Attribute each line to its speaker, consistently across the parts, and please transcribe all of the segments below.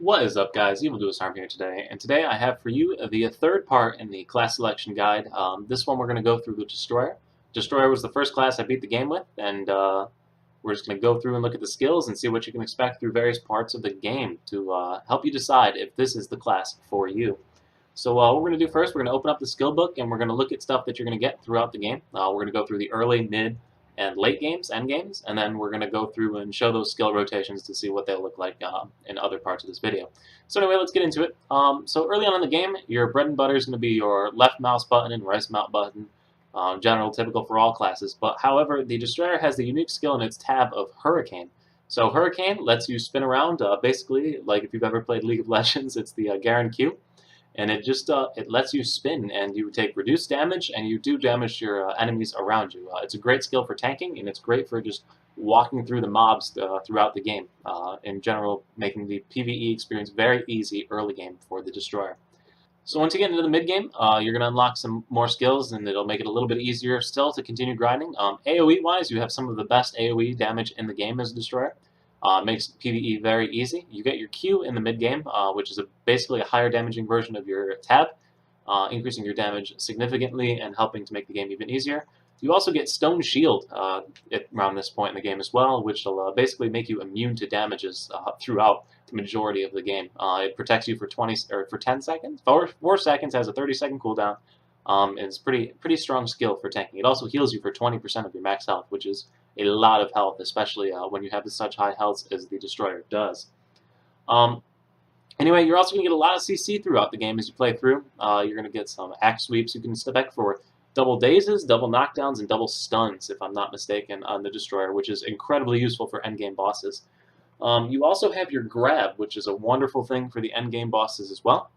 Speaker 1: What is up, guys? Arm here today, and today I have for you the third part in the class selection guide. This one we're going to go through the Destroyer. Destroyer was the first class I beat the game with, and we're just going to go through and look at the skills and see what you can expect through various parts of the game to help you decide if this is the class for you. So what we're going to do first, we're going to open up the skill book, and we're going to look at stuff that you're going to get throughout the game. We're going to go through the early, mid, and late games, end games, and then we're going to go through and show those skill rotations to see what they look like in other parts of this video. So anyway, let's get into it. So early on in the game, your bread and butter is going to be your left mouse button and right mouse button, general, typical for all classes. But however, the Destroyer has the unique skill in its tab of Hurricane. So Hurricane lets you spin around, basically, like if you've ever played League of Legends, it's the Garen Q. And it just it lets you spin, and you take reduced damage, and you do damage your enemies around you. It's a great skill for tanking, and it's great for just walking through the mobs throughout the game. In general, making the PvE experience very easy early game for the Destroyer. So once you get into the mid game, you're going to unlock some more skills, and it'll make it a little bit easier still to continue grinding. AoE wise, you have some of the best AoE damage in the game as a Destroyer. Makes PvE very easy. You get your Q in the mid game, which is basically a higher damaging version of your tab, increasing your damage significantly and helping to make the game even easier. You also get Stone Shield around this point in the game as well, which will basically make you immune to damages throughout the majority of the game. It protects you for 10 seconds. 4 seconds, has a 30-second cooldown. It's pretty strong skill for tanking. It also heals you for 20% of your max health, which is a lot of health, especially when you have such high health as the Destroyer does. Anyway, you're also going to get a lot of CC throughout the game as you play through. You're going to get some axe sweeps you can spec for double dazes, double knockdowns, and double stuns, if I'm not mistaken, on the Destroyer, which is incredibly useful for endgame bosses. You also have your grab, which is a wonderful thing for the endgame bosses as well.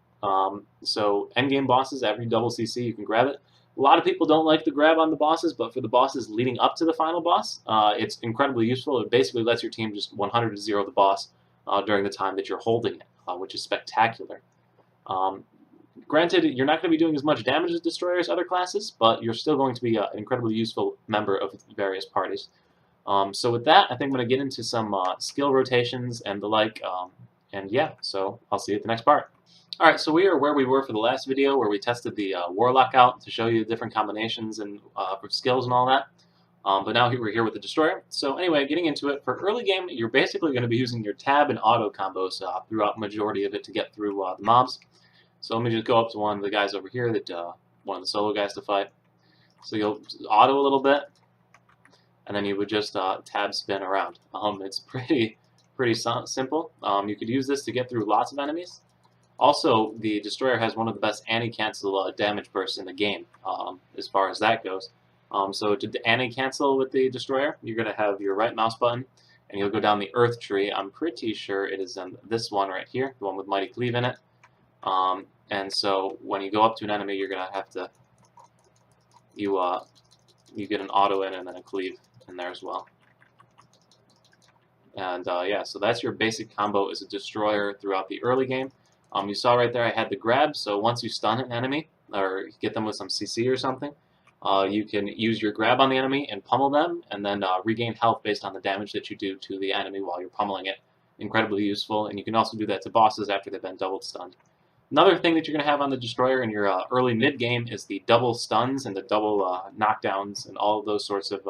Speaker 1: So endgame bosses, every double CC, you can grab it. A lot of people don't like the grab on the bosses, but for the bosses leading up to the final boss, it's incredibly useful. It basically lets your team just 100-0 the boss during the time that you're holding it, which is spectacular. Granted, you're not going to be doing as much damage as Destroyer as other classes, but you're still going to be an incredibly useful member of various parties. So with that, I think I'm going to get into some skill rotations and the like, and yeah, so I'll see you at the next part. Alright, so we are where we were for the last video, where we tested the Warlock out to show you the different combinations and for skills and all that. But now we're here with the Destroyer. So anyway, getting into it, for early game, you're basically going to be using your tab and auto combos throughout the majority of it to get through the mobs. So let me just go up to one of the guys over here, that one of the solo guys to fight. So you'll auto a little bit, and then you would just tab spin around. It's pretty simple. You could use this to get through lots of enemies. Also, the Destroyer has one of the best anti-cancel damage bursts in the game, as far as that goes. So to anti-cancel with the Destroyer, you're going to have your right mouse button, and you'll go down the Earth tree. I'm pretty sure it is in this one right here, the one with Mighty Cleave in it. And so when you go up to an enemy, you're going to have to, you get an auto in and then a cleave in there as well. And yeah, so that's your basic combo as a Destroyer throughout the early game. You saw right there I had the grab, so once you stun an enemy, or get them with some CC or something, you can use your grab on the enemy and pummel them, and then regain health based on the damage that you do to the enemy while you're pummeling it. Incredibly useful, and you can also do that to bosses after they've been double stunned. Another thing that you're going to have on the Destroyer in your early mid-game is the double stuns and the double knockdowns and all of those sorts of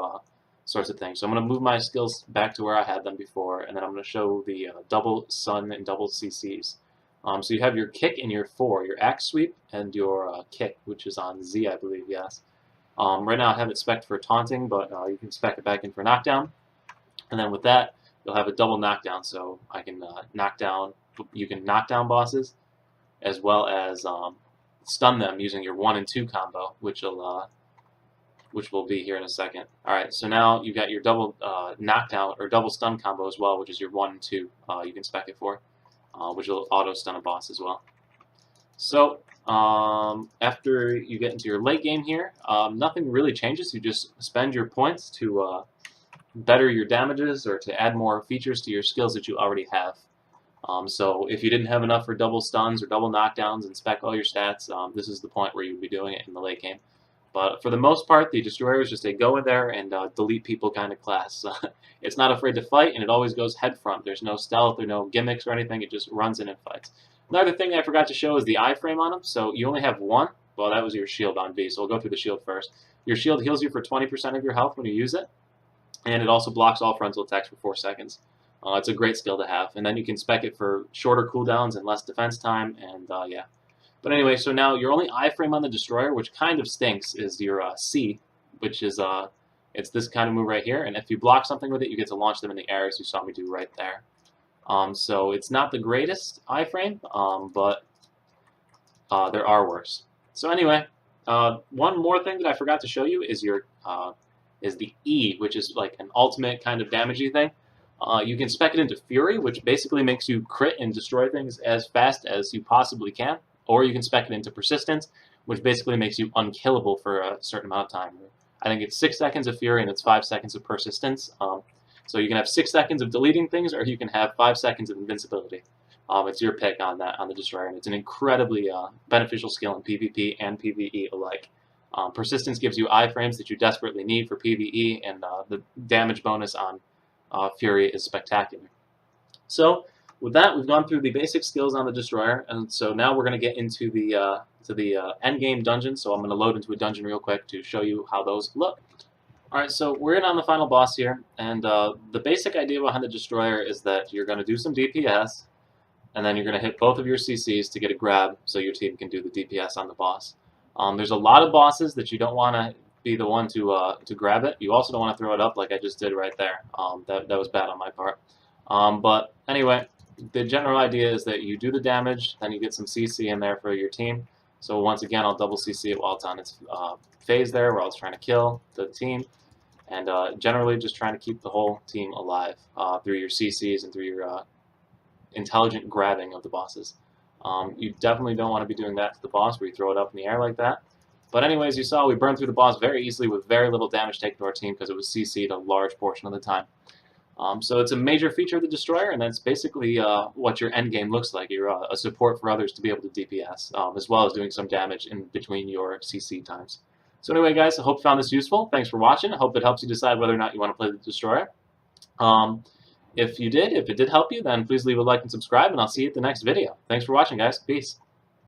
Speaker 1: things. So I'm going to move my skills back to where I had them before, and then I'm going to show the double stun and double CCs. So you have your kick and your 4, your axe sweep and your kick, which is on Z, I believe, yes. Right now I have it spec'd for taunting, but you can spec it back in for knockdown. And then with that, you'll have a double knockdown, so I can you can knock down bosses, as well as stun them using your 1 and 2 combo, which will be here in a second. Alright, so now you've got your double knockdown, or double stun combo as well, which is your 1 and 2 you can spec it for. Which will auto-stun a boss as well. So, after you get into your late game here, nothing really changes. You just spend your points to better your damages or to add more features to your skills that you already have. So if you didn't have enough for double stuns or double knockdowns and spec all your stats, this is the point where you would be doing it in the late game. But for the most part, the Destroyer is just a go in there and delete people kind of class. It's not afraid to fight, and it always goes head front. There's no stealth or no gimmicks or anything. It just runs in and fights. Another thing I forgot to show is the iframe on him. So you only have one. Well, that was your shield on V, so we'll go through the shield first. Your shield heals you for 20% of your health when you use it, and it also blocks all frontal attacks for 4 seconds. It's a great skill to have, and then you can spec it for shorter cooldowns and less defense time, and yeah. But anyway, so now your only iframe on the Destroyer, which kind of stinks, is your C, which is it's this kind of move right here, and if you block something with it, you get to launch them in the air, as you saw me do right there. So it's not the greatest iframe, but there are worse. So anyway, one more thing that I forgot to show you is your is the E, which is like an ultimate kind of damagey thing. You can spec it into Fury, which basically makes you crit and destroy things as fast as you possibly can. Or you can spec it into Persistence, which basically makes you unkillable for a certain amount of time. I think it's 6 seconds of Fury and it's 5 seconds of Persistence. So you can have 6 seconds of deleting things, or you can have 5 seconds of invincibility. It's your pick on that, on the Destroyer, and it's an incredibly beneficial skill in PvP and PvE alike. Persistence gives you iframes that you desperately need for PvE, and the damage bonus on Fury is spectacular. So with that, we've gone through the basic skills on the Destroyer, and so now we're going to get into the Endgame Dungeon. So I'm going to load into a dungeon real quick to show you how those look. Alright, so we're in on the final boss here, and the basic idea behind the Destroyer is that you're going to do some DPS, and then you're going to hit both of your CCs to get a grab so your team can do the DPS on the boss. There's a lot of bosses that you don't want to be the one to grab it. You also don't want to throw it up like I just did right there. That was bad on my part. But anyway, the general idea is that you do the damage, then you get some CC in there for your team. So once again, I'll double CC it while it's on its phase there, where I was trying to kill the team. And generally just trying to keep the whole team alive through your CCs and through your intelligent grabbing of the bosses. You definitely don't want to be doing that to the boss where you throw it up in the air like that. But anyways, you saw we burned through the boss very easily with very little damage taken to our team because it was CC'd a large portion of the time. So it's a major feature of the Destroyer, and that's basically what your endgame looks like. You're a support for others to be able to DPS, as well as doing some damage in between your CC times. So anyway, guys, I hope you found this useful. Thanks for watching. I hope it helps you decide whether or not you want to play the Destroyer. If it did help you, then please leave a like and subscribe, and I'll see you at the next video. Thanks for watching, guys. Peace.